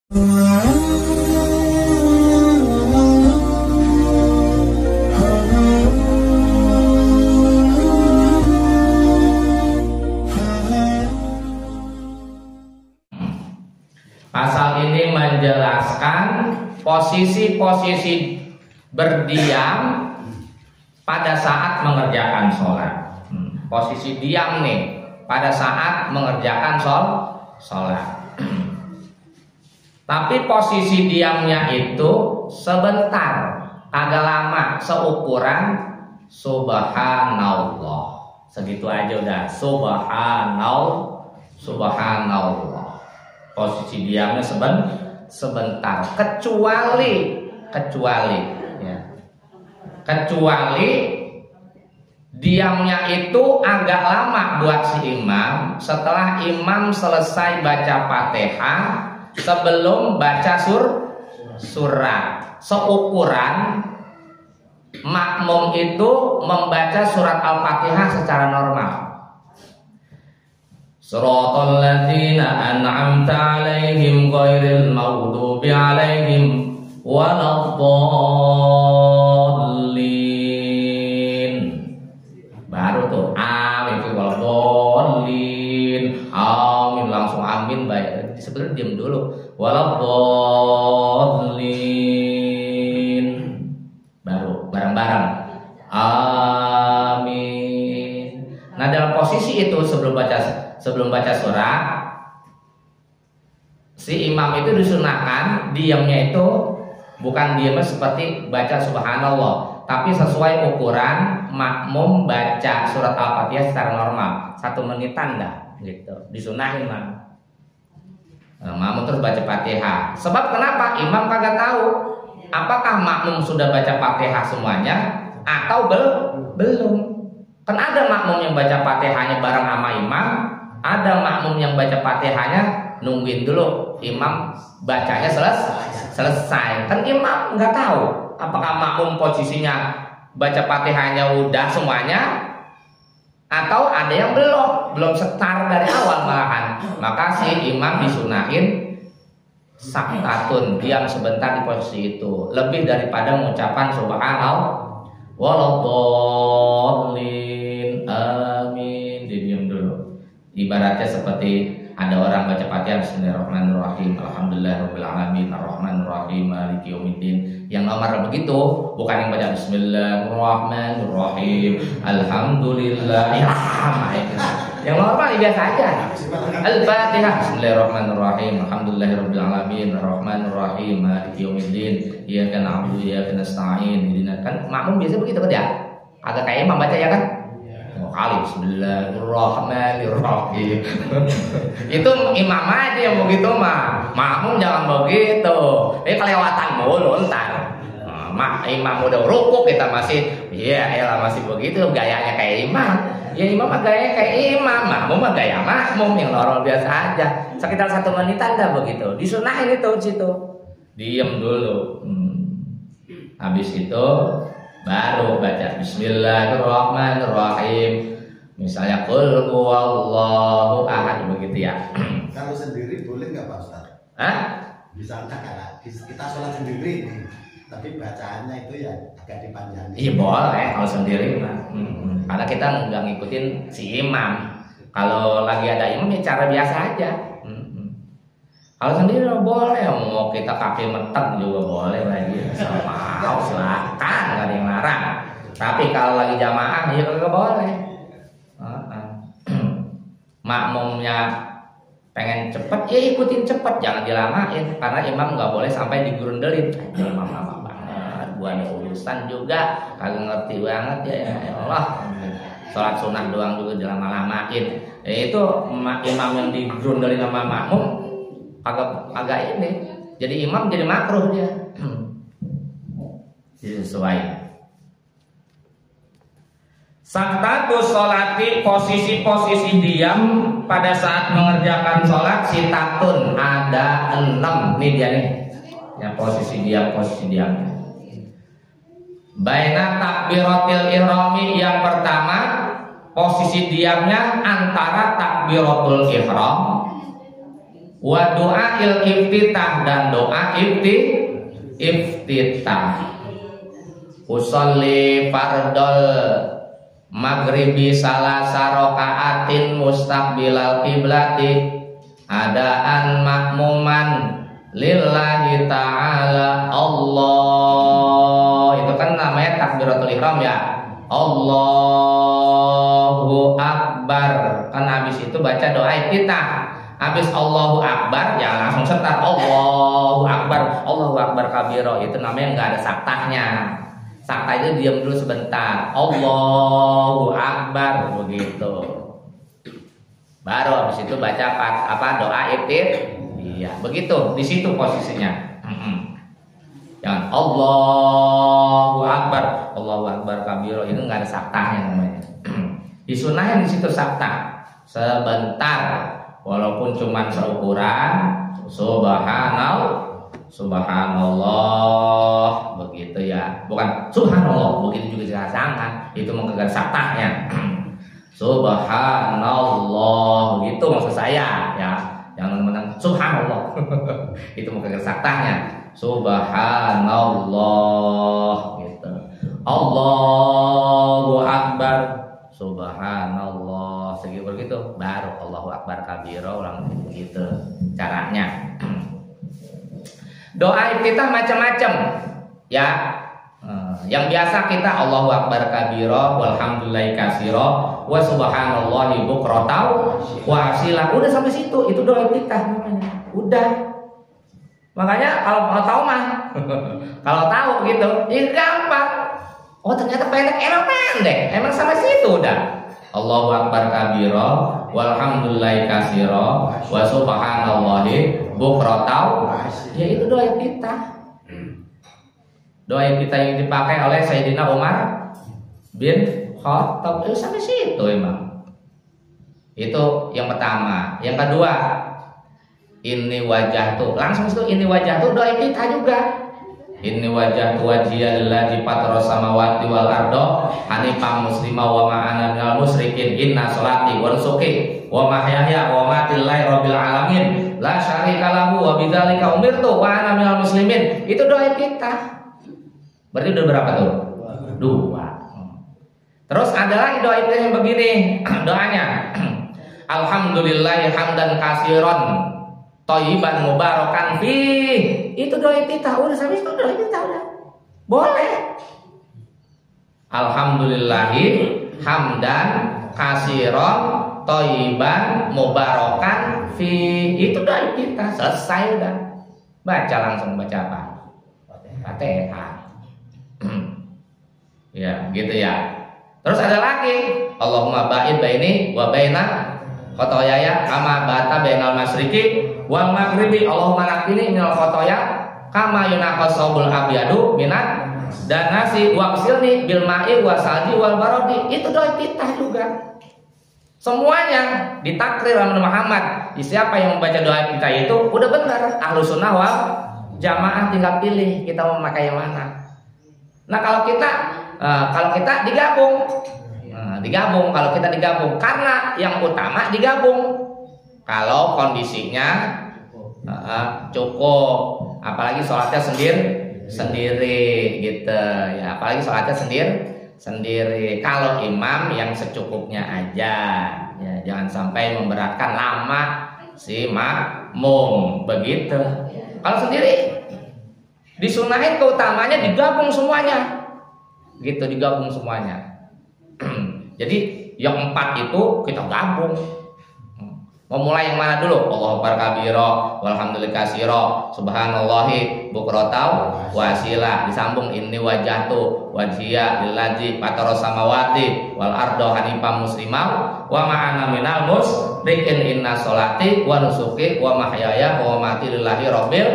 Pasal ini menjelaskan posisi-posisi berdiam pada saat mengerjakan sholat. Posisi diam nih pada saat mengerjakan sholat. Tapi posisi diamnya itu sebentar, agak lama, seukuran subhanallah. Segitu aja udah, subhanallah. Posisi diamnya sebentar, kecuali diamnya itu agak lama buat si imam. Setelah imam selesai baca Fatihah, sebelum baca surat, seukuran makmum itu membaca surat Al-Fatihah secara normal. Shiratal ladzina an'amta 'alaihim ghairil maghdubi 'alaihim waladdallin. Baru tuh amin itu waladdallin. Amin langsung amin baik. Sebenarnya diam dulu. Waladdallin. Baru bareng-bareng. Amin. Nah, dalam posisi itu sebelum baca surat, si imam itu disunahkan diamnya itu bukan diamnya seperti baca subhanallah, tapi sesuai ukuran makmum baca surat Al-Fatihah secara normal, 1 menitan dah gitu, disunahin makmum. Makmum terus baca Fatihah. Sebab kenapa? Imam kagak tahu apakah makmum sudah baca Fatihah semuanya atau belum. Kan ada makmum yang baca Fatihahnya bareng sama imam, ada makmum yang baca Fatihahnya nungguin dulu imam bacanya selesai. Kan imam nggak tahu apakah makmum posisinya baca Fatihahnya udah semuanya atau ada yang belum setar dari awal malahan. Maka si imam disunahin sakatun, diam sebentar di posisi itu, lebih daripada mengucapkan subhanallah waladdallin amin, diam dulu. Ibaratnya seperti ada orang baca Fatihah bismillahirrahmanirrahim alhamdulillahirabbil alamin arrahmanirrahim maliki yaumiddin. Yang nomor begitu bukan yang baca bismillahirrahmanirrahim alhamdulillah ya, yang normal biasa aja. Al-Fatihah bismillahirrahmanirrahim alhamdulillahirabbil alamin arrahmanirrahim maliki yaumiddin iyyaka na'budu wa iyyaka nasta'in. Kan makmum biasa begitu kan ya? Agak kayak imam baca ya kan? Kali bismillahirrahmanirrahim. Itu imam aja yang begitu mah. Makmum jangan begitu. Kelewatan mulu ntar. Imam udah rukuk kita masih masih begitu gayanya kayak imam. Ya imam mah gayanya kayak imam, makmum mah gaya makmum yang normal biasa aja. Sekitar 1 menitan dah begitu. Disunahin itu situ. Diam dulu. Habis itu baru baca bismillahirrahmanirrahim. Misalnya qul huwallahu ahad begitu ya. Kalau sendiri boleh nggak Pak Ustaz? Misalnya kalau kita sholat sendiri nih, tapi bacaannya itu ya agak dipanjangin. Iya boleh kalau sendiri mah. Karena kita nggak ngikutin si imam. Kalau lagi ada imam ya cara biasa aja. Kalau sendiri boleh, mau kita kaki metek juga boleh lagi. Mau silakan, nggak ada yang larang. Tapi kalau lagi jamaah ya nggak boleh. Makmumnya pengen cepet ya ikutin cepet, jangan dilamain. Karena imam nggak boleh sampai digurundelin. Imam lama banget, gua ada urusan juga, kagak ngerti banget ya Allah. Sholat sunnah doang juga dilama-lamain. Itu imam yang digurundelin sama makmum agak ini, jadi imam jadi makruh dia. Disesuaikan. Saktatus sholati, posisi-posisi diam pada saat mengerjakan sholat sitatun ada 6. Nih dia nih, ya posisi diam. Baina takbiratil ihrami, yang pertama posisi diamnya antara takbiratul ihram Wa du'ail iftitah, dan doa iftitah. Usolli fardol maghribi salasa rakaatin mustaqbilal qiblati adaan makmuman lillahi ta'ala. Allah, itu kan namanya takbiratul ihram ya. Allahu Akbar. Kan habis itu baca doa iftitah. Habis Allahu Akbar ya langsung setar Allahu Akbar. Allahu Akbar kabiro, itu namanya nggak ada saktahnya. Saktah itu diam dulu sebentar. Allahu Akbar begitu. Baru habis itu baca doa iftitah. Iya, begitu. Di situ posisinya. Jangan Allahu Akbar, Allahu Akbar kabiro, itu nggak ada saktahnya namanya. Disunahin di situ saktah sebentar, walaupun cuma seukuran subhanallah begitu ya, bukan subhanallah begitu juga jangan, itu mengejar saktahnya. Subhanallah gitu maksud saya ya, jangan menang subhanallah itu mengejar saktahnya. Subhanallah gitu. Allahu Akbar, subhanallah segitu begitu, baru Allahu Akbar kabiro, ulang gitu caranya. Doa iftitah macam-macam ya. Yang biasa kita Allahu Akbar kabiro, walhamdulillahi katsiro, wa subhanallahi bukratan wa asila. Udah sampai situ, itu doa iftitah namanya. Udah. Makanya kalau mau tahu mah, kalau tahu gitu, ya gampang. Oh ternyata pendek, emang pendek, emang sampai situ udah. Allahu Akbar kabiro, walhamdulillahi katsiro, wa subhanallahi bukratan. Ya itu doa iftitah. Doa iftitah yang dipakai oleh Sayyidina Umar bin Khattab itu sampai situ emang. Itu yang pertama. Yang kedua, ini wajah tuh langsung itu, ini wajah tuh doa iftitah juga. Ini wajah tuh wajhiyal ladzi fatara samawati wal ardo hanifan muslima wa ma ana minal musyrikin inna sholati wa nusuki wa mahyaya wa mamati lillahi rabbil alamin la syarika lahu wa bidzalika umirtu wa ana minal muslimin. Itu doa iftitah. Berarti udah berapa tuh? Dua. Terus ada lagi doa iftitah yang begini doanya. Alhamdulillahi hamdan katsiran thayyiban mubarakan fi. Itu doa iftitah. Udah sampai itu doa iftitah udah. Boleh. Alhamdulillahi hamdan katsiran thayyiban mubarakan fi. Itu doa iftitah. Selesai udah. Baca langsung, baca apa? Fatihah. Ya, gitu ya. Terus ada lagi, Allahumma ba'id baini wa baina khotoyaya kama bata bainal masyriqi wal maghribi. Allahumma nakini minal khotoya kama yunaqas saubul abyadu minat dan nasi waqsilni bil ma'i wasalji wal barodi. Itu doa iftitah juga. Semuanya ditakrir oleh Muhammad. Siapa yang membaca doa iftitah itu udah benar Ahlus Sunnah wal Jamaah, tinggal pilih kita mau memakai yang mana. Nah kalau kita digabung, kalau kita digabung karena yang utama digabung. Kalau kondisinya cukup, apalagi sholatnya sendiri gitu ya, apalagi sholatnya sendiri. Kalau imam yang secukupnya aja, ya, jangan sampai memberatkan lama si makmum begitu. Kalau sendiri disunahin keutamanya digabung semuanya, gitu, digabung semuanya. Jadi yang 4 itu kita gabung. Mau mulai yang mana dulu? Allahu Akbar kabiro, walhamdulillahi katsiro, subhanallahi bukratan wasila. Disambung ini wajhatu wajhiya lillazi fatara samawati wal ardo hanifan muslimah wa ma'ana minal musyrikin inna sholati wa nusuki wa mahyaya wa mamati lillahi rabbil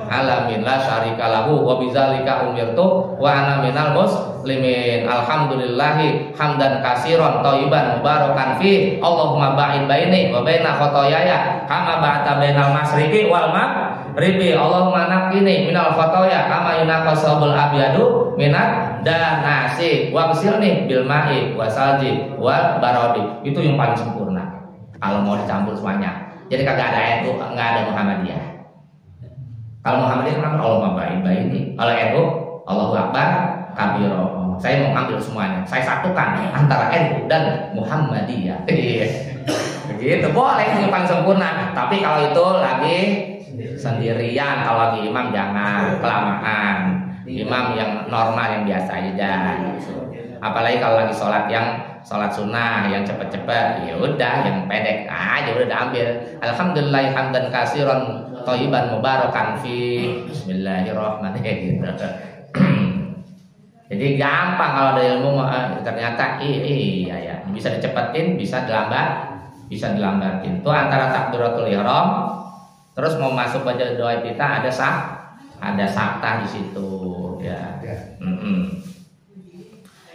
alamin la syarika lahu wa bidzalika umirtu wa ana minal muslimin. Alhamdulillahi hamdan katsiran thayyiban mubarakan fi. Allahumma ba'id baini wa baina khotoyaya kama ba'ta bainal masyriqi wal maghribi. Allahumma naqqini minal khotoya kama yunaqas saubul abyadu minat dan nasi waqsilni bil ma'i wasalji wal barodi. Itu yang paling sempurna kalau mau dicampur semuanya. Jadi kagak ada NU, nggak ada Muhammadiyah. Kalau Muhammadiyah kan Allah baik ini. Kalau NU Allahu Akbar kabiro. Saya mau ambil semuanya. Saya satukan antara NU dan Muhammadiyah. Begitu boleh yang paling sempurna. Tapi kalau itu lagi sendirian, kalau lagi imam jangan kelamaan. Imam yang normal yang biasa aja. Apalagi kalau lagi sholat sunnah yang cepet-cepet, ya udah yang pendek aja udah ambil. Alhamdulillah hamdan katsiran thayyiban mubarakan fi. Bismillahirrahmanirrahim. Jadi gampang kalau ada ilmu ternyata iya ya bisa dicepetin, bisa dilambatin. Itu antara takbiratul ihram terus mau masuk baca doa kita ada sakta di situ ya.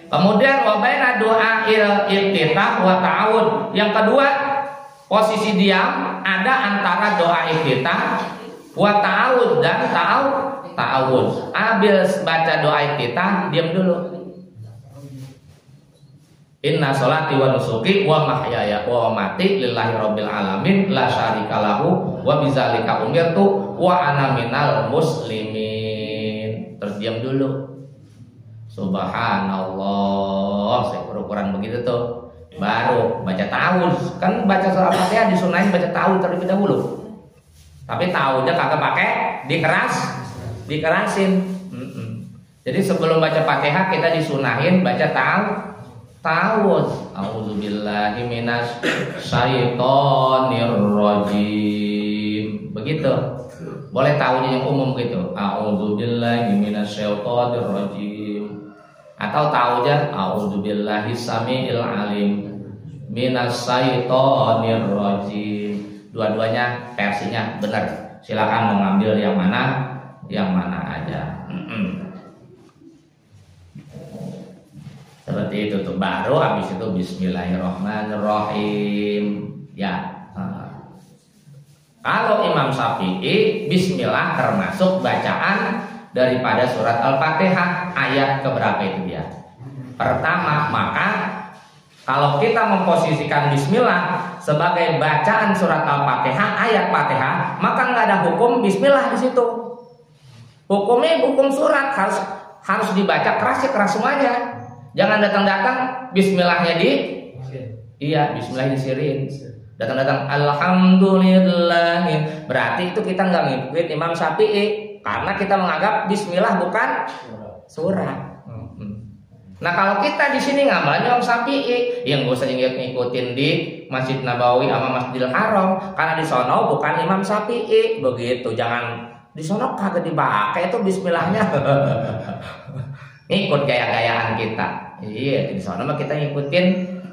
Kemudian wabaina doa iftitah wa ta'awud. Yang kedua, posisi diam ada antara doa iftitah wa ta'awud dan ta'awud. Habis baca doa iftitah, diam dulu. Inna sholati wa nusuki wa mahyaya wa mamati lillahi rabbil alamin la syarika lahu wa bidzalika umirtu wa ana minal muslimin. Terus diam dulu. Subhanallah, ukuran begitu tuh. Baru baca ta'awudz. Kan baca surah Fatihah disunahin baca ta'awudz terlebih dahulu. Tapi ta'awudznya kagak pakai dikerasin. Jadi sebelum baca Fatihah kita disunahin baca ta'awudz. A'udzubillahi minasy syaithanir rajim. Begitu. Boleh ta'awudznya yang umum gitu. A'udzubillahi minasy syaithanir rajim. Atau ta'awudznya a'udzubillahi samiil alim minas syaitonir rajim. Dua-duanya versinya benar. Silakan mengambil yang mana aja. Seperti itu tuh. Baru habis itu bismillahirrahmanirrahim. Ya. Kalau Imam Syafi'i bismillah termasuk bacaan daripada surat Al-Fatihah. Ayat keberapa itu dia? Pertama, maka kalau kita memposisikan bismillah sebagai bacaan surat Al-Fatihah, ayat Fatihah, maka nggak ada hukum bismillah di situ. Hukumnya hukum surat harus dibaca keras semuanya. Jangan datang-datang bismillahnya bismillah disirin. Datang-datang alhamdulillah. Berarti itu kita nggak ngikutin Imam Syafi'i. Karena kita menganggap bismillah bukan surah. Nah kalau kita di sini ngamalnya Imam Syafi'i, yang gak usah ngikutin di Masjid Nabawi sama Masjidil Haram, karena di sono bukan Imam Syafi'i. Begitu, jangan di sono kagak dipakai itu bismillahnya. Ngikut gaya-gayaan kita. Iya, di sono mah kita ngikutin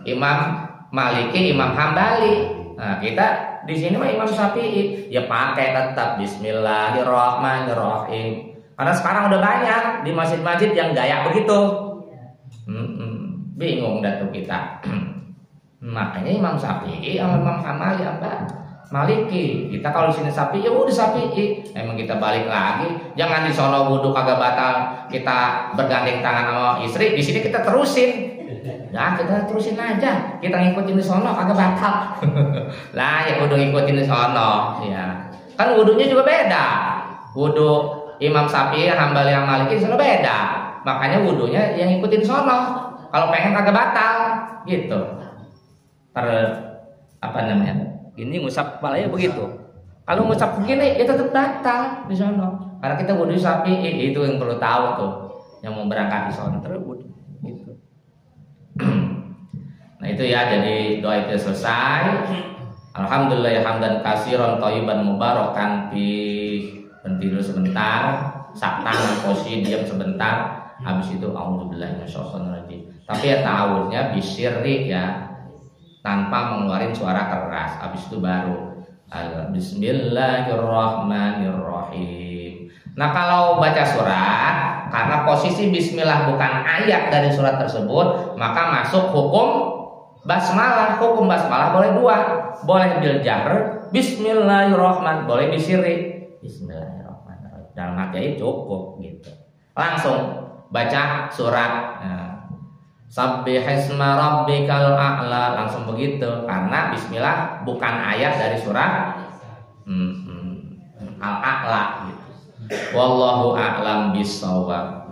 Imam Maliki, Imam Hambali. Nah kita di sini mah Imam Syafi'i, ya pakai tetap Bismillahirrahmanirrahim. Karena sekarang udah banyak di masjid-masjid yang gaya begitu. Bingung dah tuh kita. Makanya Imam Syafi'i sama Imam Hambali Maliki. Kita kalau di sini Syafi'i, ya udah Syafi'i. Emang kita balik lagi. Jangan di sono wudu kagak batal, kita bergandeng tangan sama istri. Di sini kita terusin. Ya kita terusin aja. Kita ngikutin di sono kagak batal. Lah ya kudu ngikutin di sono. Ya. Kan wudunya juga beda. Wudu Imam Syafi'i, Hambali, Maliki di sono beda. Makanya wudunya yang ngikutin sono. Kalau pengen kagak batal, gitu. Ini ngusap kepalanya begitu. Kalau ngusap begini, ya tetap batal di sono. Karena kita wudu Syafi'i, itu yang perlu tahu tuh. Yang mau berangkat di sono terus wudu. Gitu. Nah itu ya, jadi doa itu selesai. Alhamdulillah hamdan katsiran thayyiban mubarakan fi. Berhenti dulu sebentar, saktan posisi diam sebentar. Habis itu a'udzubillahi minasyaitonirrajim. Tapi ya ta'awudznya bisirri ya, tanpa mengeluarkan suara keras. Habis itu baru Bismillahirrahmanirrahim. Nah kalau baca surat, karena posisi bismillah bukan ayat dari surat tersebut, maka masuk hukum basmalah. Hukum basmalah boleh dua, boleh bil jahr Bismillahirrahmanirrahim, boleh bisirri Bismillahirrahmanirrahim. Dalam hati aja cukup gitu. Langsung baca surat. Nah, Sabbihisma rabbikal a'la, langsung begitu karena bismillah bukan ayat dari surat Al-A'la gitu. Wallahu a'lam bishawab.